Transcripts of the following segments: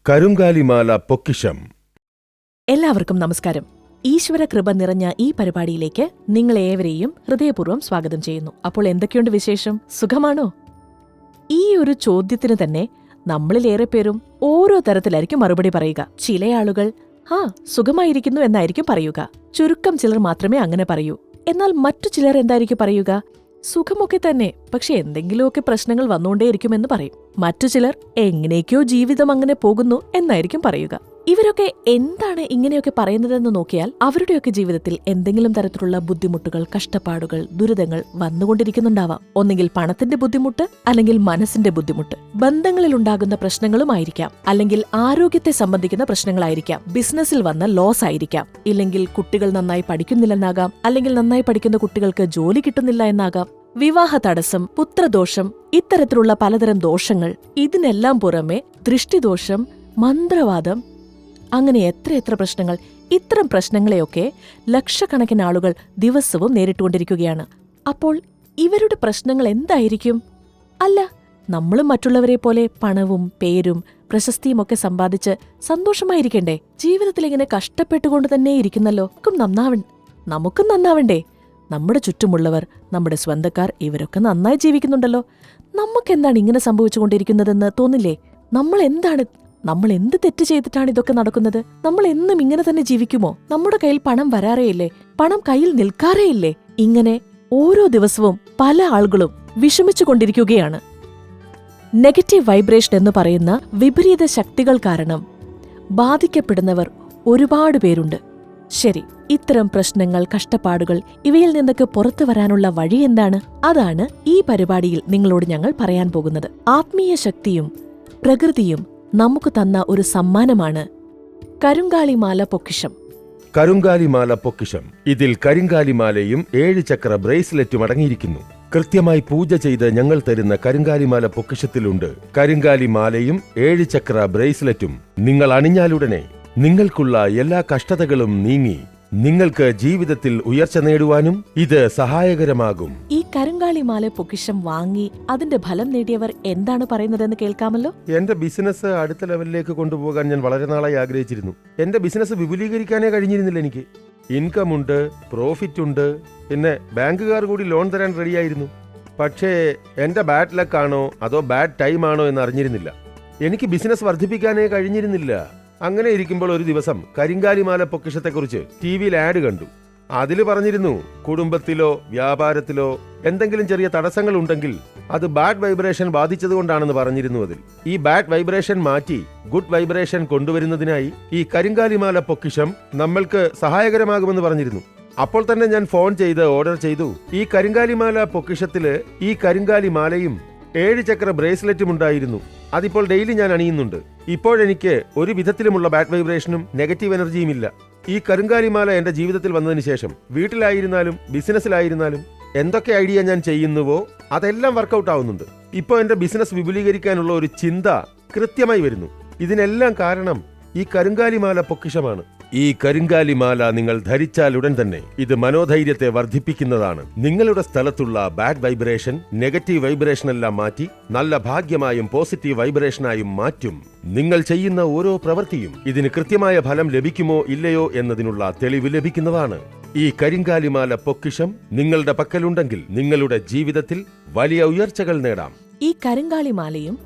കരുങ്കാലിമാല പൊക്കിഷം. എല്ലാവർക്കും നമസ്കാരം. ഈശ്വര കൃപ നിറഞ്ഞ ഈ പരിപാടിയിലേക്ക് നിങ്ങളേവരെയും ഹൃദയപൂർവ്വം സ്വാഗതം ചെയ്യുന്നു. അപ്പോൾ എന്തൊക്കെയുണ്ട് വിശേഷം? സുഖമാണോ? ഈ ഒരു ചോദ്യത്തിന് തന്നെ നമ്മളിലേറെ പേരും ഓരോ തരത്തിലായിരിക്കും മറുപടി പറയുക. ചില ആളുകൾ സുഖമായിരിക്കുന്നു എന്നായിരിക്കും പറയുക. ചുരുക്കം ചിലർ മാത്രമേ അങ്ങനെ പറയൂ. എന്നാൽ മറ്റു ചിലർ എന്തായിരിക്കും പറയുക? സുഖമൊക്കെ തന്നെ, പക്ഷെ എന്തെങ്കിലുമൊക്കെ പ്രശ്നങ്ങൾ വന്നുകൊണ്ടേയിരിക്കുമെന്ന് പറയും. മറ്റു ചിലർ എങ്ങനെയൊക്കെയോ ജീവിതം അങ്ങനെ പോകുന്നു എന്നായിരിക്കും പറയുക. ഇവരൊക്കെ എന്താണ് ഇങ്ങനെയൊക്കെ പറയുന്നതെന്ന് നോക്കിയാൽ അവരുടെയൊക്കെ ജീവിതത്തിൽ എന്തെങ്കിലും തരത്തിലുള്ള ബുദ്ധിമുട്ടുകൾ, കഷ്ടപ്പാടുകൾ, ദുരിതങ്ങൾ വന്നുകൊണ്ടിരിക്കുന്നുണ്ടാവാം. ഒന്നുകിൽ പണത്തിന്റെ ബുദ്ധിമുട്ട്, അല്ലെങ്കിൽ മനസ്സിന്റെ ബുദ്ധിമുട്ട്, ബന്ധങ്ങളിലുണ്ടാകുന്ന പ്രശ്നങ്ങളുമായിരിക്കാം, അല്ലെങ്കിൽ ആരോഗ്യത്തെ സംബന്ധിക്കുന്ന പ്രശ്നങ്ങളായിരിക്കാം, ബിസിനസ്സിൽ വന്ന ലോസ് ആയിരിക്കാം, ഇല്ലെങ്കിൽ കുട്ടികൾ നന്നായി പഠിക്കുന്നില്ലെന്നാകാം, അല്ലെങ്കിൽ നന്നായി പഠിക്കുന്ന കുട്ടികൾക്ക് ജോലി കിട്ടുന്നില്ല എന്നാകാം, വിവാഹ തടസ്സം, പുത്രദോഷം, ഇത്തരത്തിലുള്ള പലതരം ദോഷങ്ങൾ. ഇതിനെല്ലാം പുറമെ ദൃഷ്ടിദോഷം, മന്ത്രവാദം, അങ്ങനെ എത്രയെത്ര പ്രശ്നങ്ങൾ. ഇത്തരം പ്രശ്നങ്ങളെയൊക്കെ ലക്ഷക്കണക്കിന് ആളുകൾ ദിവസവും നേരിട്ടുകൊണ്ടിരിക്കുകയാണ്. അപ്പോൾ ഇവരുടെ പ്രശ്നങ്ങൾ എന്തായിരിക്കും? അല്ല, നമ്മളും മറ്റുള്ളവരെ പോലെ പണവും പേരും പ്രശസ്തിയുമൊക്കെ സമ്പാദിച്ച് സന്തോഷമായിരിക്കണ്ടേ? ജീവിതത്തിൽ ഇങ്ങനെ കഷ്ടപ്പെട്ടുകൊണ്ട് തന്നെ ഇരിക്കുന്നല്ലോ. നമുക്കും നന്നാവണ്ടേ? നമ്മുടെ ചുറ്റുമുള്ളവർ, നമ്മുടെ സ്വന്തക്കാർ, ഇവരൊക്കെ നന്നായി ജീവിക്കുന്നുണ്ടല്ലോ. നമുക്കെന്താണ് ഇങ്ങനെ സംഭവിച്ചുകൊണ്ടിരിക്കുന്നതെന്ന് തോന്നില്ലേ? നമ്മൾ എന്ത് തെറ്റ് ചെയ്തിട്ടാണ് ഇതൊക്കെ നടക്കുന്നത്? നമ്മൾ എന്നും ഇങ്ങനെ തന്നെ ജീവിക്കുമോ? നമ്മുടെ കയ്യിൽ പണം വരാറേയില്ലേ? പണം കയ്യിൽ നിൽക്കാറേയില്ലേ? ഇങ്ങനെ ഓരോ ദിവസവും പല ആളുകളും വിഷമിച്ചുകൊണ്ടിരിക്കുകയാണ്. നെഗറ്റീവ് വൈബ്രേഷൻ എന്ന് പറയുന്ന വിപരീത ശക്തികൾ കാരണം ബാധിക്കപ്പെടുന്നവർ ഒരുപാട് പേരുണ്ട്. ശരി, ഇത്തരം പ്രശ്നങ്ങൾ, കഷ്ടപ്പാടുകൾ, ഇവയിൽ നിന്നൊക്കെ പുറത്തു വരാനുള്ള വഴി എന്താണ്? അതാണ് ഈ പരിപാടിയിൽ നിങ്ങളോട് ഞങ്ങൾ പറയാൻ പോകുന്നത്. ആത്മീയ ശക്തിയും പ്രകൃതിയും നമുക്ക് തന്ന ഒരു സമ്മാനമാണ് കരുങ്കാലിമാല പൊക്കിഷം. കരുങ്കാലിമാല പൊക്കിഷം. ഇതിൽ കരിങ്കാലിമാലയും 7 ചക്ര ബ്രേസ്ലെറ്റും അടങ്ങിയിരിക്കുന്നു. കൃത്യമായി പൂജ ചെയ്ത് ഞങ്ങൾ തരുന്ന കരുങ്കാലിമാല പൊക്കിഷത്തിലുണ്ട് കരിങ്കാലിമാലയും 7 ചക്ര ബ്രേസ്ലെറ്റും. നിങ്ങൾ അണിഞ്ഞാലുടനെ നിങ്ങൾക്കുള്ള എല്ലാ കഷ്ടതകളും നീങ്ങി നിങ്ങൾക്ക് ജീവിതത്തിൽ ഉയർച്ച നേടുവാനും ഇത് സഹായകരമാകും. ഈ കരുങ്കാലിമാല പൊക്കിഷം വാങ്ങി അതിന്റെ ഫലം നേടിയവർ എന്താണ് പറയുന്നതെന്ന് കേൾക്കാമല്ലോ. എന്റെ ബിസിനസ് അടുത്ത ലെവലിലേക്ക് കൊണ്ടുപോകാൻ ഞാൻ വളരെ നാളായി ആഗ്രഹിച്ചിരുന്നു. എന്റെ ബിസിനസ് വിപുലീകരിക്കാനേ കഴിഞ്ഞിരുന്നില്ല. എനിക്ക് ഇൻകം ഉണ്ട്, പ്രോഫിറ്റ് ഉണ്ട്, പിന്നെ ബാങ്കുകാർ കൂടി ലോൺ തരാൻ റെഡിയായിരുന്നു. പക്ഷേ എന്റെ ബാഡ് ലക്ക് ആണോ അതോ ബാഡ് ടൈം ആണോ എന്ന് അറിഞ്ഞിരുന്നില്ല. എനിക്ക് ബിസിനസ് വർദ്ധിപ്പിക്കാനേ കഴിഞ്ഞിരുന്നില്ല. അങ്ങനെ ഇരിക്കുമ്പോൾ ഒരു ദിവസം കരിങ്കാലിമാല പൊക്കിഷത്തെക്കുറിച്ച് ടിവിയിൽ ആഡ് കണ്ടു. അതിൽ പറഞ്ഞിരുന്നു, കുടുംബത്തിലോ വ്യാപാരത്തിലോ എന്തെങ്കിലും ചെറിയ തടസ്സങ്ങൾ ഉണ്ടെങ്കിൽ അത് ബാഡ് വൈബ്രേഷൻ ബാധിച്ചതുകൊണ്ടാണെന്ന് പറഞ്ഞിരുന്നു. അതിൽ ഈ ബാഡ് വൈബ്രേഷൻ മാറ്റി ഗുഡ് വൈബ്രേഷൻ കൊണ്ടുവരുന്നതിനായി ഈ കരിങ്കാലിമാല പൊക്കിഷം നമ്മൾക്ക് സഹായകരമാകുമെന്ന് പറഞ്ഞിരുന്നു. അപ്പോൾ തന്നെ ഞാൻ ഫോൺ ചെയ്ത് ഓർഡർ ചെയ്തു. ഈ കരിങ്കാലിമാല പൊക്കിഷത്തില് ഈ കരിങ്കാലിമാലയും 7 ചക്ര ബ്രേസ്ലെറ്റും ഉണ്ടായിരുന്നു. അതിപ്പോൾ ഡെയിലി ഞാൻ അണിയുന്നുണ്ട്. ഇപ്പോഴെനിക്ക് ഒരു വിധത്തിലുമുള്ള ബാഡ് വൈബ്രേഷനും നെഗറ്റീവ് എനർജിയും ഇല്ല. ഈ കരുങ്കാലിമാല എന്റെ ജീവിതത്തിൽ വന്നതിന് ശേഷം വീട്ടിലായിരുന്നാലും ബിസിനസ്സിലായിരുന്നാലും എന്തൊക്കെ ഐഡിയ ഞാൻ ചെയ്യുന്നുവോ അതെല്ലാം വർക്കൗട്ട് ആവുന്നുണ്ട്. ഇപ്പോൾ എന്റെ ബിസിനസ് വിപുലീകരിക്കാനുള്ള ഒരു ചിന്ത കൃത്യമായി വരുന്നു. ഇതിനെല്ലാം കാരണം ഈ കരുങ്കാലിമാല പൊക്കിഷമാണ്. ഈ കരിങ്കാലിമാല നിങ്ങൾ ധരിച്ചാലുടൻ തന്നെ ഇത് മനോധൈര്യത്തെ വർദ്ധിപ്പിക്കുന്നതാണ്. നിങ്ങളുടെ സ്ഥലത്തുള്ള ബാഡ് വൈബ്രേഷൻ, നെഗറ്റീവ് വൈബ്രേഷൻ എല്ലാം മാറ്റി നല്ല ഭാഗ്യമായും പോസിറ്റീവ് വൈബ്രേഷനായും മാറ്റും. നിങ്ങൾ ചെയ്യുന്ന ഓരോ പ്രവൃത്തിയും ഇതിന് കൃത്യമായ ഫലം ലഭിക്കുമോ ഇല്ലയോ എന്നതിനുള്ള തെളിവ് ലഭിക്കുന്നതാണ്. ഈ കരിങ്കാലിമാല പൊക്കിഷം നിങ്ങളുടെ പക്കലുണ്ടെങ്കിൽ നിങ്ങളുടെ ജീവിതത്തിൽ വലിയ ഉയർച്ചകൾ നേടാം. ഈ കരിങ്കാലിമാലയും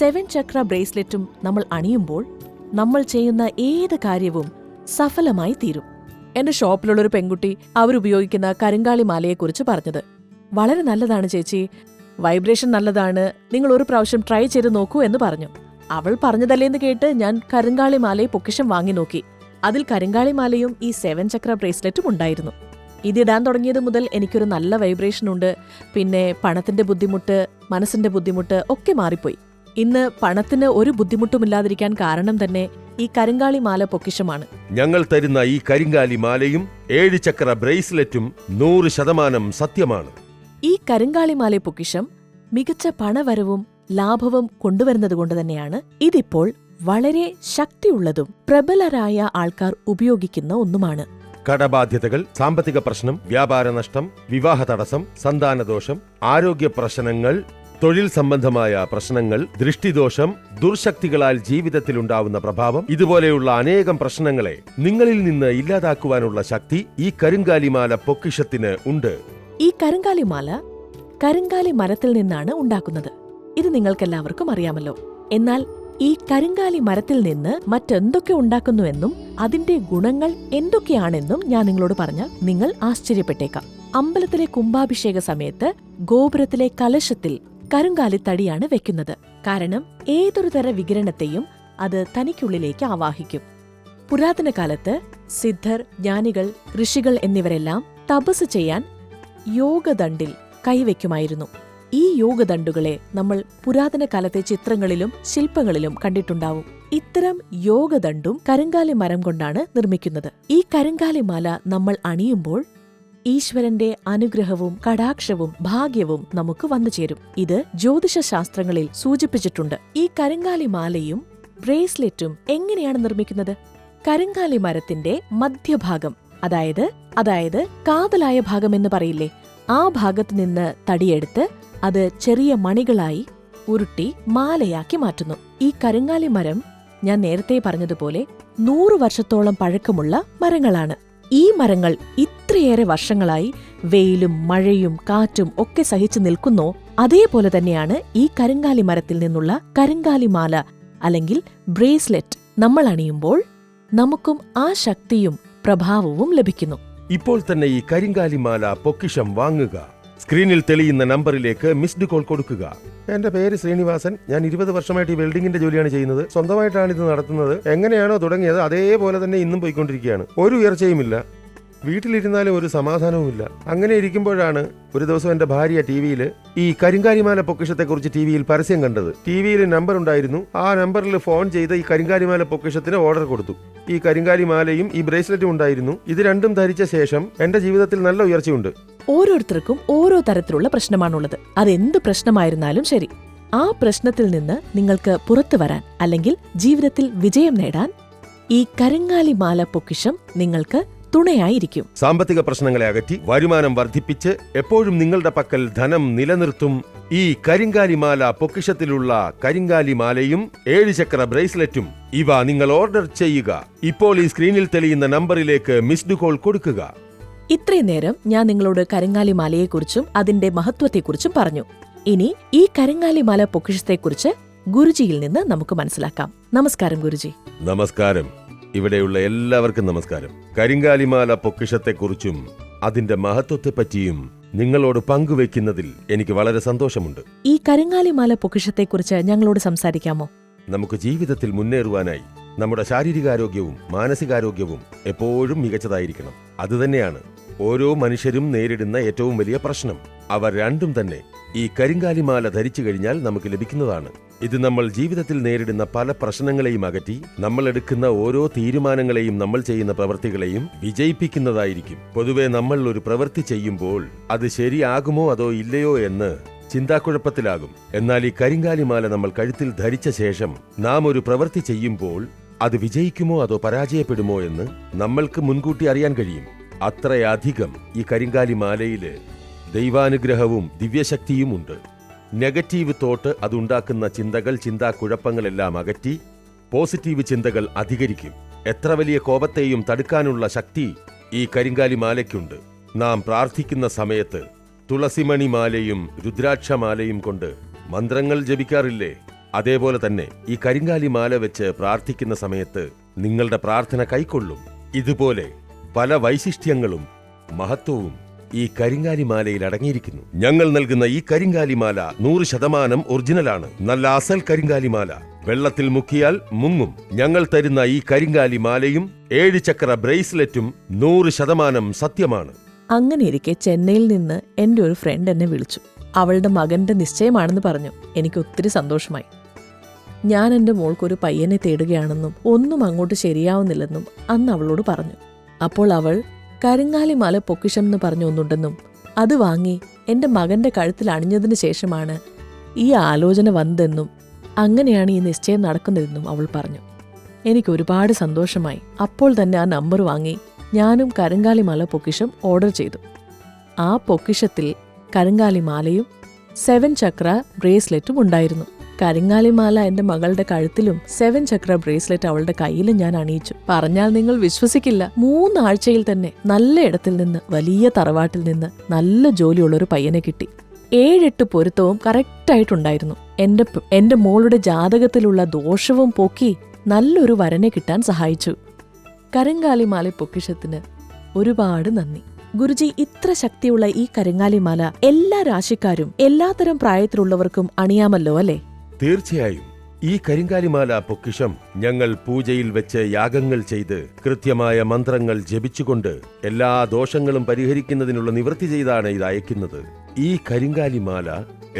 7 ചക്ര ബ്രേസ്ലെറ്റും നമ്മൾ അണിയുമ്പോൾ നമ്മൾ ചെയ്യുന്ന ഏത് കാര്യവും സഫലമായി തീരും. എന്റെ ഷോപ്പിലുള്ളൊരു പെൺകുട്ടി അവരുപയോഗിക്കുന്ന കരിങ്കാലിമാലയെക്കുറിച്ച് പറഞ്ഞത്, വളരെ നല്ലതാണ് ചേച്ചി, വൈബ്രേഷൻ നല്ലതാണ്, നിങ്ങൾ ഒരു പ്രാവശ്യം ട്രൈ ചെയ്ത് നോക്കൂ എന്ന് പറഞ്ഞു. അവൾ പറഞ്ഞതല്ലേന്ന് കേട്ട് ഞാൻ കരിങ്കാലിമാലയെ പൊക്കിഷം വാങ്ങി നോക്കി. അതിൽ കരിങ്കാലിമാലയും ഈ 7 ചക്ര ബ്രേസ്ലെറ്റും ഉണ്ടായിരുന്നു. ഇതിടാൻ തുടങ്ങിയത് മുതൽ എനിക്കൊരു നല്ല വൈബ്രേഷൻ ഉണ്ട്. പിന്നെ പണത്തിന്റെ ബുദ്ധിമുട്ട്, മനസ്സിന്റെ ബുദ്ധിമുട്ട് ഒക്കെ മാറിപ്പോയി. ഇന്ന് പണത്തിന് ഒരു ബുദ്ധിമുട്ടുമില്ലാതിരിക്കാൻ കാരണം തന്നെ ഈ കരിങ്കാലിമാല പൊക്കിഷമാണ്. ഞങ്ങൾ തരുന്ന ഈ കരിങ്കാലിമാലയും 7 ചക്ര ബ്രേസ്ലെറ്റും 100% സത്യമാണ്. ഈ കരിങ്കാലിമാല പൊക്കിഷം മികച്ച പണവരവും ലാഭവും കൊണ്ടുവരുന്നതുകൊണ്ട് തന്നെയാണ് ഇതിപ്പോൾ വളരെ ശക്തിയുള്ളതും പ്രബലരായ ആൾക്കാർ ഉപയോഗിക്കുന്ന ഒന്നുമാണ്. കടബാധ്യതകൾ, സാമ്പത്തിക പ്രശ്നം, വ്യാപാര നഷ്ടം, വിവാഹ തടസ്സം, സന്താനദോഷം, ആരോഗ്യ പ്രശ്നങ്ങൾ, തൊഴിൽ സംബന്ധമായ പ്രശ്നങ്ങൾ, ദൃഷ്ടിദോഷം, ദുർശക്തികളാൽ ജീവിതത്തിലുണ്ടാവുന്ന പ്രഭാവം, ഇതുപോലെയുള്ള അനേകം പ്രശ്നങ്ങളെ നിങ്ങളിൽ നിന്ന് ഇല്ലാതാക്കുവാനുള്ള ശക്തി ഈ കരിങ്കാലിമാല പൊക്കിഷത്തിന് ഉണ്ട്. ഈ കരിങ്കാലിമാല കരിങ്കാലി മരത്തിൽ നിന്നാണ് ഉണ്ടാക്കുന്നത്. ഇത് നിങ്ങൾക്കെല്ലാവർക്കും അറിയാമല്ലോ. എന്നാൽ ഈ കരിങ്കാലി മരത്തിൽ നിന്ന് മറ്റെന്തൊക്കെ ഉണ്ടാക്കുന്നുവെന്നും അതിന്റെ ഗുണങ്ങൾ എന്തൊക്കെയാണെന്നും ഞാൻ നിങ്ങളോട് പറഞ്ഞാൽ നിങ്ങൾ ആശ്ചര്യപ്പെട്ടേക്കാം. അമ്പലത്തിലെ കുംഭാഭിഷേക സമയത്ത് ഗോപുരത്തിലെ കലശത്തിൽ കരിങ്കാലിത്തടിയാണ് വെക്കുന്നത്. കാരണം ഏതൊരു തര വികിരണത്തെയും അത് തനിക്കുള്ളിലേക്ക് ആവാഹിക്കും. പുരാതന കാലത്ത് സിദ്ധർ, ജ്ഞാനികൾ, ഋഷികൾ എന്നിവരെല്ലാം തപസ് ചെയ്യാൻ യോഗദണ്ഡിൽ കൈവയ്ക്കുമായിരുന്നു. ഈ യോഗദണ്ഡുകളെ നമ്മൾ പുരാതന കാലത്തെ ചിത്രങ്ങളിലും ശില്പങ്ങളിലും കണ്ടിട്ടുണ്ടാവും. ഇത്തരം യോഗദണ്ഡും കരിങ്കാലി മരം കൊണ്ടാണ് നിർമ്മിക്കുന്നത്. ഈ കരിങ്കാലിമാല നമ്മൾ അണിയുമ്പോൾ ഈശ്വരന്റെ അനുഗ്രഹവും കടാക്ഷവും ഭാഗ്യവും നമുക്ക് വന്നു ചേരും. ഇത് ജ്യോതിഷശാസ്ത്രങ്ങളിൽ സൂചിപ്പിച്ചിട്ടുണ്ട്. ഈ കരിങ്കാലിമാലയും ബ്രേസ്ലെറ്റും എങ്ങനെയാണ് നിർമ്മിക്കുന്നത്? കരിങ്കാലി മരത്തിന്റെ മധ്യഭാഗം, അതായത് കാതലായ ഭാഗം എന്ന് പറയില്ലേ, ആ ഭാഗത്ത് നിന്ന് തടിയെടുത്ത് അത് ചെറിയ മണികളായി ഉരുട്ടി മാലയാക്കി മാറ്റുന്നു. ഈ കരിങ്കാലി മരം ഞാൻ നേരത്തെ പറഞ്ഞതുപോലെ 100 വർഷത്തോളം പഴക്കമുള്ള മരങ്ങളാണ്. ഈ മരങ്ങൾ ഇത്രയേറെ വർഷങ്ങളായി വെയിലും മഴയും കാറ്റും ഒക്കെ സഹിച്ചു നിൽക്കുന്നോ അതേപോലെ തന്നെയാണ് ഈ കരിങ്കാലി മരത്തിൽ നിന്നുള്ള കരിങ്കാലിമാല അല്ലെങ്കിൽ ബ്രേസ്ലെറ്റ് നമ്മൾ അണിയുമ്പോൾ നമുക്കും ആ ശക്തിയും പ്രഭാവവും ലഭിക്കുന്നു. ഇപ്പോൾ തന്നെ ഈ കരിങ്കാലിമാല പൊക്കിഷം വാങ്ങുക. സ്ക്രീനിൽ തെളിയുന്ന നമ്പറിലേക്ക് മിസ്ഡ് കോൾ കൊടുക്കുക. എന്റെ പേര് ശ്രീനിവാസൻ. ഞാൻ 20 വർഷമായിട്ട് ഈ വെൽഡിങ്ങിന്റെ ജോലിയാണ് ചെയ്യുന്നത്. സ്വന്തമായിട്ടാണ് ഇത് നടത്തുന്നത്. എങ്ങനെയാണോ തുടങ്ങിയത് അതേപോലെ തന്നെ ഇന്നും പോയിക്കൊണ്ടിരിക്കുകയാണ്. ഒരു ഉയർച്ചയുമില്ല. വീട്ടിലിരുന്നാലും ഒരു സമാധാനവുമില്ല. അങ്ങനെ ഇരിക്കുമ്പോഴാണ് ഒരു ദിവസം എന്റെ ഭാര്യ ടിവിയിൽ ഈ കരിങ്കാലിമാല പൊക്കിഷത്തെക്കുറിച്ച് ടിവിയിൽ പരസ്യം കണ്ടത്. ടിവിയിൽ നമ്പർ ഉണ്ടായിരുന്നു. ആ നമ്പറിൽ ഫോൺ ചെയ്ത് ഈ കരിങ്കാലിമാല പൊക്കിഷത്തിന് ഓർഡർ കൊടുത്തു. ഈ കരിങ്കാലിമാലയും ഈ ബ്രേസ്ലെറ്റും ഉണ്ടായിരുന്നു. ഇത് രണ്ടും ധരിച്ച ശേഷം എന്റെ ജീവിതത്തിൽ നല്ല ഉയർച്ചയുണ്ട്. ഓരോരുത്തർക്കും ഓരോ തരത്തിലുള്ള പ്രശ്നമാണുള്ളത്. അതെന്ത് പ്രശ്നമായിരുന്നാലും ശരി, ആ പ്രശ്നത്തിൽ നിന്ന് നിങ്ങൾക്ക് പുറത്തു വരാൻ അല്ലെങ്കിൽ ജീവിതത്തിൽ വിജയം നേടാൻ ഈ കരിങ്കാലിമാല പൊക്കിഷം നിങ്ങൾക്ക് തുണയായിരിക്കും. സാമ്പത്തിക പ്രശ്നങ്ങളെ അകറ്റി വരുമാനം വർദ്ധിപ്പിച്ച് എപ്പോഴും നിങ്ങളുടെ പക്കൽ ധനം നിലനിർത്തും ഈ കരിങ്കാലിമാല പൊക്കിഷത്തിലുള്ള കരിങ്കാലിമാലയും 7 ചക്ര ബ്രേസ്ലെറ്റും ഇവ നിങ്ങൾ ഓർഡർ ചെയ്യുക. ഇപ്പോൾ ഈ സ്ക്രീനിൽ തെളിയുന്ന നമ്പറിലേക്ക് മിസ്ഡ് കോൾ കൊടുക്കുക. ഇത്രയും നേരം ഞാൻ നിങ്ങളോട് കരിങ്കാലിമാലയെക്കുറിച്ചും അതിന്റെ മഹത്വത്തെക്കുറിച്ചും പറഞ്ഞു. ഇനി ഈ കരിങ്കാലിമാല പൊക്കിഷത്തെക്കുറിച്ച് ഗുരുജിയിൽ നിന്ന് നമുക്ക് മനസ്സിലാക്കാം. നമസ്കാരം ഗുരുജി. നമസ്കാരം. ഇവിടെയുള്ള എല്ലാവർക്കും നമസ്കാരം. കരിങ്കാലിമാല പൊക്കിഷത്തെക്കുറിച്ചും അതിന്റെ മഹത്വത്തെപ്പറ്റിയും നിങ്ങളോട് പങ്കുവെക്കുന്നതിൽ എനിക്ക് വളരെ സന്തോഷമുണ്ട്. ഈ കരിങ്കാലിമാല പൊക്കിഷത്തെക്കുറിച്ച് ഞങ്ങളോട് സംസാരിക്കാമോ? നമുക്ക് ജീവിതത്തിൽ മുന്നേറുവാനായി നമ്മുടെ ശാരീരികാരോഗ്യവും മാനസികാരോഗ്യവും എപ്പോഴും മികച്ചതായിരിക്കണം. അതുതന്നെയാണ് ഓരോ മനുഷ്യരും നേരിടുന്ന ഏറ്റവും വലിയ പ്രശ്നം. അവ രണ്ടും തന്നെ ഈ കരിങ്കാലിമാല ധരിച്ചു കഴിഞ്ഞാൽ നമുക്ക് ലഭിക്കുന്നതാണ്. ഇത് നമ്മൾ ജീവിതത്തിൽ നേരിടുന്ന പല പ്രശ്നങ്ങളെയും അകറ്റി നമ്മൾ എടുക്കുന്ന ഓരോ തീരുമാനങ്ങളെയും നമ്മൾ ചെയ്യുന്ന പ്രവൃത്തികളെയും വിജയിപ്പിക്കുന്നതായിരിക്കും. പൊതുവെ നമ്മൾ ഒരു പ്രവൃത്തി ചെയ്യുമ്പോൾ അത് ശരിയാകുമോ അതോ ഇല്ലയോ എന്ന് ചിന്താക്കുഴപ്പത്തിലാകും. എന്നാൽ ഈ കരിങ്കാലിമാല നമ്മൾ കഴുത്തിൽ ധരിച്ച ശേഷം നാം ഒരു പ്രവൃത്തി ചെയ്യുമ്പോൾ അത് വിജയിക്കുമോ അതോ പരാജയപ്പെടുമോ എന്ന് നമ്മൾക്ക് മുൻകൂട്ടി അറിയാൻ കഴിയും. അത്രയധികം ഈ കരിങ്കാലിമാലയില് ദൈവാനുഗ്രഹവും ദിവ്യശക്തിയുമുണ്ട്. നെഗറ്റീവ് തോട്ട് അതുണ്ടാക്കുന്ന ചിന്തകൾ, ചിന്താക്കുഴപ്പങ്ങളെല്ലാം അകറ്റി പോസിറ്റീവ് ചിന്തകൾ അധികരിക്കും. എത്ര വലിയ കോപത്തെയും തടുക്കാനുള്ള ശക്തി ഈ കരിങ്കാലിമാലയ്ക്കുണ്ട്. നാം പ്രാർത്ഥിക്കുന്ന സമയത്ത് തുളസിമണിമാലയും രുദ്രാക്ഷമാലയും കൊണ്ട് മന്ത്രങ്ങൾ ജപിക്കാറില്ലേ? അതേപോലെ തന്നെ ഈ കരിങ്കാലിമാല വെച്ച് പ്രാർത്ഥിക്കുന്ന സമയത്ത് നിങ്ങളുടെ പ്രാർത്ഥന കൈക്കൊള്ളും. ഇതുപോലെ പല വൈശിഷ്ട്യങ്ങളും മഹത്വവും ഈ കരിങ്കാലിമാലയിൽ അടങ്ങിയിരിക്കുന്നു. ഞങ്ങൾ നൽകുന്ന ഈ കരിങ്കാലിമാല 100% ഒറിജിനലാണ്. നല്ല അസൽ കരിങ്കാലിമാല. വെള്ളത്തിൽ മുക്കിയാൽ മുങ്ങും. ഞങ്ങൾ തരുന്ന ഈ കരിങ്കാലിമാലയും 7 ചക്ര ബ്രേസ്ലെറ്റും 100% സത്യമാണ്. അങ്ങനെയിരിക്കെ ചെന്നൈയിൽ നിന്ന് എന്റെ ഒരു ഫ്രണ്ട് എന്നെ വിളിച്ചു. അവളുടെ മകന്റെ നിശ്ചയമാണെന്ന് പറഞ്ഞു. എനിക്ക് ഒത്തിരി സന്തോഷമായി. ഞാൻ എന്റെ മോൾക്കൊരു പയ്യനെ തേടുകയാണെന്നും ഒന്നും അങ്ങോട്ട് ശരിയാവുന്നില്ലെന്നും അന്ന് അവളോട് പറഞ്ഞു. അപ്പോൾ അവൾ കരിങ്കാലിമാല പൊക്കിഷം എന്ന് പറഞ്ഞു ഒന്നുണ്ടെന്നും അത് വാങ്ങി എന്റെ മകന്റെ കഴുത്തിൽ അണിഞ്ഞതിന് ശേഷമാണ് ഈ ആലോചന വന്നതെന്നും അങ്ങനെയാണ് ഈ നിശ്ചയം നടക്കുന്നതെന്നും അവൾ പറഞ്ഞു. എനിക്ക് ഒരുപാട് സന്തോഷമായി. അപ്പോൾ തന്നെ ആ നമ്പർ വാങ്ങി ഞാനും കരിങ്കാലിമാല പൊക്കിഷം ഓർഡർ ചെയ്തു. ആ പൊക്കിഷത്തിൽ കരിങ്കാലിമാലയും 7 ചക്ര ബ്രേസ്ലെറ്റും ഉണ്ടായിരുന്നു. കരിങ്കാലിമാല എന്റെ മകളുടെ കഴുത്തിലും 7 ചക്ര ബ്രേസ്ലെറ്റ് അവളുടെ കയ്യിലും ഞാൻ അണിയിച്ചു. പറഞ്ഞാൽ നിങ്ങൾ വിശ്വസിക്കില്ല, 3 ആഴ്ചയിൽ തന്നെ നല്ല ഇടത്തിൽ നിന്ന്, വലിയ തറവാട്ടിൽ നിന്ന് നല്ല ജോലിയുള്ളൊരു പയ്യനെ കിട്ടി. 7-8 പൊരുത്തവും കറക്റ്റായിട്ടുണ്ടായിരുന്നു. എന്റെ മോളുടെ ജാതകത്തിലുള്ള ദോഷവും പോക്കി നല്ലൊരു വരനെ കിട്ടാൻ സഹായിച്ചു. കരിങ്കാലിമാല പൊക്കിഷത്തിന് ഒരുപാട് നന്ദി. ഗുരുജി, ഇത്ര ശക്തിയുള്ള ഈ കരിങ്കാലിമാല എല്ലാ രാശിക്കാരും എല്ലാത്തരം പ്രായത്തിലുള്ളവർക്കും അണിയാമല്ലോ അല്ലേ? തീർച്ചയായും. ഈ കരിങ്കാലിമാല പൊക്കിഷം ഞങ്ങൾ പൂജയിൽ വെച്ച് യാഗങ്ങൾ ചെയ്ത് കൃത്യമായ മന്ത്രങ്ങൾ ജപിച്ചുകൊണ്ട് എല്ലാ ദോഷങ്ങളും പരിഹരിക്കുന്നതിനുള്ള നിവൃത്തി ചെയ്താണ് ഇത് അയക്കുന്നത്. ഈ കരിങ്കാലിമാല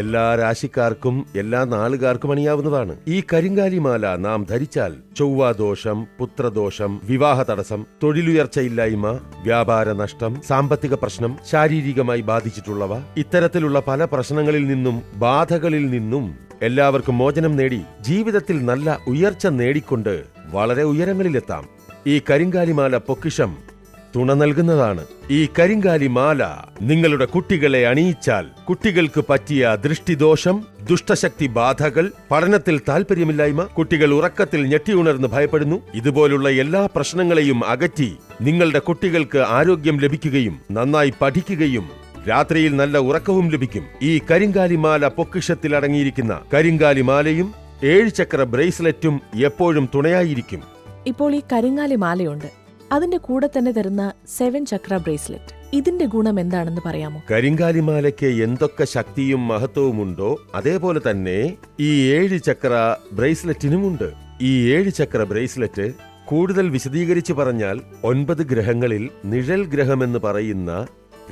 എല്ലാ രാശിക്കാർക്കും എല്ലാ നാളുകാർക്കും അണിയാവുന്നതാണ്. ഈ കരിങ്കാലിമാല നാം ധരിച്ചാൽ ചൊവ്വാദോഷം, പുത്രദോഷം, വിവാഹ തടസ്സം, തൊഴിലുയർച്ചയില്ലായ്മ, വ്യാപാര നഷ്ടം, സാമ്പത്തിക പ്രശ്നം, ശാരീരികമായി ബാധിച്ചിട്ടുള്ളവ, ഇത്തരത്തിലുള്ള പല പ്രശ്നങ്ങളിൽ നിന്നും ബാധകളിൽ നിന്നും എല്ലാവർക്കും മോചനം നേടി ജീവിതത്തിൽ നല്ല ഉയർച്ച നേടിക്കൊണ്ട് വളരെ ഉയരങ്ങളിലെത്താം. ഈ കരിങ്കാലിമാല പൊക്കിഷം തുണ നൽകുന്നതാണ്. ഈ കരിങ്കാലിമാല നിങ്ങളുടെ കുട്ടികളെ അണിയിച്ചാൽ കുട്ടികൾക്ക് പറ്റിയ ദൃഷ്ടിദോഷം, ദുഷ്ടശക്തി ബാധകൾ, പഠനത്തിൽ താല്പര്യമില്ലായ്മ, കുട്ടികൾ ഉറക്കത്തിൽ ഞെട്ടിയുണർന്ന് ഭയപ്പെടുന്നു, ഇതുപോലുള്ള എല്ലാ പ്രശ്നങ്ങളെയും അകറ്റി നിങ്ങളുടെ കുട്ടികൾക്ക് ആരോഗ്യം ലഭിക്കുകയും നന്നായി പഠിക്കുകയും രാത്രിയിൽ നല്ല ഉറക്കവും ലഭിക്കും. ഈ കരിങ്കാലിമാല പൊക്കിഷത്തിൽ അടങ്ങിയിരിക്കുന്ന കരിങ്കാലിമാലയും 7 ചക്ര ബ്രേസ്ലെറ്റും എപ്പോഴും തുണയായിരിക്കും. ഇപ്പോൾ ഈ കരിങ്കാലിമാലയുണ്ട്, അതിന്റെ കൂടെ തന്നെ തരുന്ന 7 ചക്ര ബ്രേസ്ലെറ്റ്, ഇതിന്റെ ഗുണം എന്താണെന്ന് പറയാമോ? കരിങ്കാലിമാലയ്ക്ക് എന്തൊക്കെ ശക്തിയും മഹത്വവുമുണ്ടോ അതേപോലെ തന്നെ ഈ 7 ചക്ര ബ്രേസ്ലെറ്റിനുമുണ്ട്. ഈ 7 ചക്ര ബ്രേസ്ലെറ്റ് കൂടുതൽ വിശദീകരിച്ച് പറഞ്ഞാൽ 9 ഗ്രഹങ്ങളിൽ നിഴൽ ഗ്രഹമെന്ന് പറയുന്ന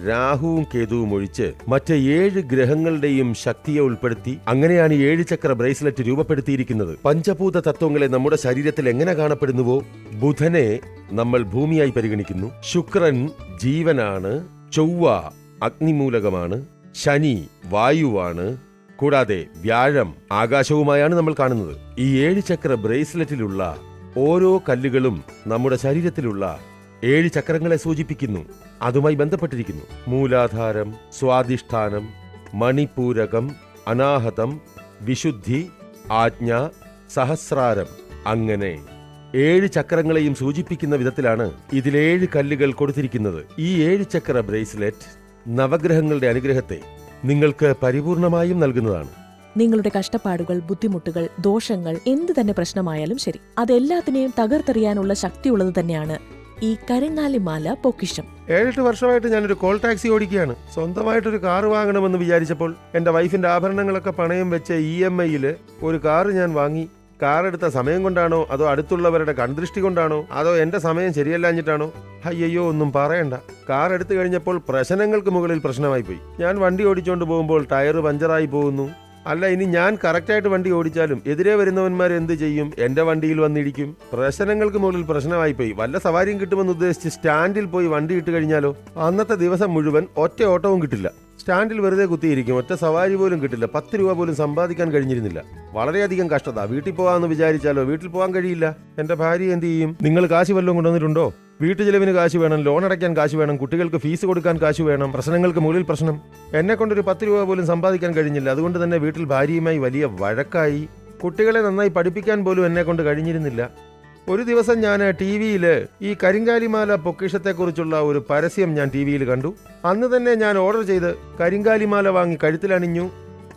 രാഹുവും കേതുവും ഒഴിച്ച് മറ്റ് 7 ഗ്രഹങ്ങളുടെയും ശക്തിയെ ഉൾപ്പെടുത്തി അങ്ങനെയാണ് 7 ചക്ര ബ്രേസ്ലെറ്റ് രൂപപ്പെടുത്തിയിരിക്കുന്നത്. പഞ്ചഭൂത തത്വങ്ങളെ നമ്മുടെ ശരീരത്തിൽ എങ്ങനെ കാണപ്പെടുന്നുവോ, ബുധനെ നമ്മൾ ഭൂമിയായി പരിഗണിക്കുന്നു, ശുക്രൻ ജീവനാണ്, ചൊവ്വ അഗ്നിമൂലകമാണ്, ശനി വായുവാണ്, കൂടാതെ വ്യാഴം ആകാശവുമായാണ് നമ്മൾ കാണുന്നത്. ഈ 7 ചക്ര ബ്രേസ്ലെറ്റിലുള്ള ഓരോ കല്ലുകളും നമ്മുടെ ശരീരത്തിലുള്ള 7 ചക്രങ്ങളെ സൂചിപ്പിക്കുന്നു, അതുമായി ബന്ധപ്പെട്ടിരിക്കുന്നു. മൂലാധാരം, സ്വാധിഷ്ഠാനം, മണിപൂരകം, അനാഹതം, വിശുദ്ധി, ആജ്ഞ, സഹസ്രാരം, അങ്ങനെ 7 ചക്രങ്ങളെയും സൂചിപ്പിക്കുന്ന വിധത്തിലാണ് ഇതിൽ 7 കല്ലുകൾ കൊടുത്തിരിക്കുന്നത്. ഈ 7 ചക്ര ബ്രേസ്ലെറ്റ് നവഗ്രഹങ്ങളുടെ അനുഗ്രഹത്തെ നിങ്ങൾക്ക് പരിപൂർണമായും നൽകുന്നതാണ്. നിങ്ങളുടെ കഷ്ടപ്പാടുകൾ, ബുദ്ധിമുട്ടുകൾ, ദോഷങ്ങൾ എന്തു തന്നെ പ്രശ്നമായാലും ശരി, അതെല്ലാത്തിനെയും തകർത്തെറിയാനുള്ള ശക്തിയുള്ളത് തന്നെയാണ് ഈ കരിങ്കാലിമാല പൊക്കിഷം. 7-8 വർഷമായിട്ട് ഞാനൊരു കോൾ ടാക്സി ഓടിക്കുകയാണ്. സ്വന്തമായിട്ടൊരു കാറ് വാങ്ങണമെന്ന് വിചാരിച്ചപ്പോൾ എന്റെ വൈഫിന്റെ ആഭരണങ്ങളൊക്കെ പണയം വെച്ച EMI-യിൽ ഒരു കാറ് ഞാൻ വാങ്ങി. കാർ എടുത്ത സമയം കൊണ്ടാണോ അതോ അടുത്തുള്ളവരുടെ കൺദൃഷ്ടി കൊണ്ടാണോ അതോ എന്റെ സമയം ശരിയല്ലാഞ്ഞിട്ടാണോ? അയ്യോ, ഒന്നും പറയണ്ട. കാർ എടുത്തു കഴിഞ്ഞപ്പോൾ പ്രശ്നങ്ങൾക്ക് മുകളിൽ പ്രശ്നമായി പോയി. ഞാൻ വണ്ടി ഓടിച്ചോണ്ട് പോകുമ്പോൾ ടയർ പഞ്ചറായി പോകുന്നു. അല്ല, ഇനി ഞാൻ കറക്റ്റായിട്ട് വണ്ടി ഓടിച്ചാലും എതിരെ വരുന്നവന്മാർ എന്ത് ചെയ്യും? എന്റെ വണ്ടിയിൽ വന്നിടിക്കും. പ്രശ്നങ്ങൾക്ക് മുകളിൽ പ്രശ്നമായിപ്പോയി. വല്ല സവാരിയും കിട്ടുമെന്ന് ഉദ്ദേശിച്ച് സ്റ്റാൻഡിൽ പോയി വണ്ടി ഇട്ട് കഴിഞ്ഞാലോ അന്നത്തെ ദിവസം മുഴുവൻ ഒറ്റ ഓട്ടവും കിട്ടില്ല. സ്റ്റാൻഡിൽ വെറുതെ കുത്തിയിരിക്കും. ഒറ്റ സവാരി പോലും കിട്ടില്ല. 10 രൂപ പോലും സമ്പാദിക്കാൻ കഴിഞ്ഞിരുന്നില്ല. വളരെയധികം കഷ്ടത. വീട്ടിൽ പോകാമെന്ന് വിചാരിച്ചാലോ വീട്ടിൽ പോകാൻ കഴിയില്ല. എന്റെ ഭാര്യ എന്ത് ചെയ്യും? നിങ്ങൾ കാശ് വല്ലതും കൊണ്ടുവന്നിട്ടുണ്ടോ? വീട്ടു ചെലവിന് കാശ് വേണം, ലോൺ അടയ്ക്കാൻ കാശ് വേണം, കുട്ടികൾക്ക് ഫീസ് കൊടുക്കാൻ കാശ് വേണം. പ്രശ്നങ്ങൾക്ക് മുകളിൽ പ്രശ്നം. എന്നെ കൊണ്ടൊരു 10 രൂപ പോലും സമ്പാദിക്കാൻ കഴിഞ്ഞില്ല. അതുകൊണ്ട് തന്നെ വീട്ടിൽ ഭാര്യയുമായി വലിയ വഴക്കായി. കുട്ടികളെ നന്നായി പഠിപ്പിക്കാൻ പോലും എന്നെ കൊണ്ട് കഴിഞ്ഞിരുന്നില്ല. ഒരു ദിവസം ഞാൻ TV-യിൽ ഈ കരിങ്കാലിമാല പൊക്കിഷത്തെക്കുറിച്ചുള്ള ഒരു പരസ്യം ഞാൻ TV-യിൽ കണ്ടു. അന്ന് തന്നെ ഞാൻ ഓർഡർ ചെയ്ത് കരിങ്കാലിമാല വാങ്ങി കഴുത്തിലണിഞ്ഞു,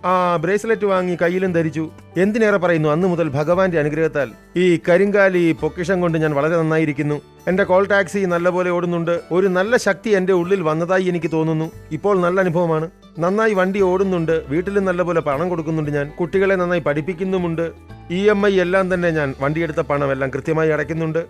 ആ ബ്രേസ്ലെറ്റ് വാങ്ങി കയ്യിലും ധരിച്ചു. എന്തിനേറെ പറയുന്നു, അന്ന് മുതൽ ഭഗവാന്റെ അനുഗ്രഹത്താൽ ഈ കരിങ്കാലി പൊക്കിഷം കൊണ്ട് ഞാൻ വളരെ നന്നായിരിക്കുന്നു. എന്റെ കോൾ ടാക്സി നല്ലപോലെ ഓടുന്നുണ്ട്. ഒരു നല്ല ശക്തി എന്റെ ഉള്ളിൽ വന്നതായി എനിക്ക് തോന്നുന്നു. ഇപ്പോൾ നല്ല അനുഭവമാണ്. നന്നായി വണ്ടി ഓടുന്നുണ്ട്. വീട്ടിലും നല്ലപോലെ പണം കൊടുക്കുന്നുണ്ട്. ഞാൻ കുട്ടികളെ നന്നായി പഠിപ്പിക്കുന്നുമുണ്ട്. EMI എല്ലാം തന്നെ ഞാൻ വണ്ടിയെടുത്ത പണം എല്ലാം കൃത്യമായി അടയ്ക്കുന്നുണ്ട്.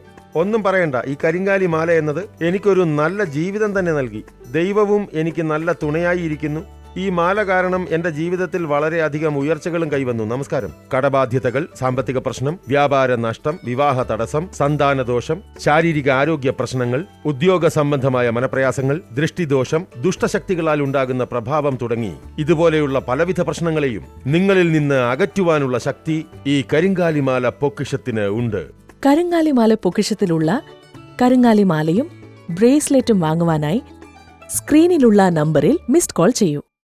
ഒന്നും പറയണ്ട, ഈ കരിങ്കാലി മാല എന്നത് എനിക്കൊരു നല്ല ജീവിതം തന്നെ നൽകി. ദൈവവും എനിക്ക് നല്ല തുണയായി ഇരിക്കുന്നു. ഈ മാല കാരണം എന്റെ ജീവിതത്തിൽ വളരെയധികം ഉയർച്ചകളും കൈവന്നു. നമസ്കാരം. കടബാധ്യതകൾ, സാമ്പത്തിക പ്രശ്നം, വ്യാപാര നഷ്ടം, വിവാഹ തടസ്സം, സന്താനദോഷം, ശാരീരിക ആരോഗ്യ പ്രശ്നങ്ങൾ, ഉദ്യോഗ സംബന്ധമായ മനപ്രയാസങ്ങൾ, ദൃഷ്ടിദോഷം, ദുഷ്ടശക്തികളാൽ ഉണ്ടാകുന്ന പ്രഭാവം തുടങ്ങി ഇതുപോലെയുള്ള പലവിധ പ്രശ്നങ്ങളെയും നിങ്ങളിൽ നിന്ന് അകറ്റുവാനുള്ള ശക്തി ഈ കരിങ്കാലിമാല പൊക്കിഷത്തിന് ഉണ്ട്. കരിങ്കാലിമാല പൊക്കിഷത്തിലുള്ള കരിങ്കാലിമാലയും ബ്രേസ്ലെറ്റും വാങ്ങുവാനായി സ്ക്രീനിലുള്ള നമ്പറിൽ മിസ്ഡ് കോൾ ചെയ്യൂ.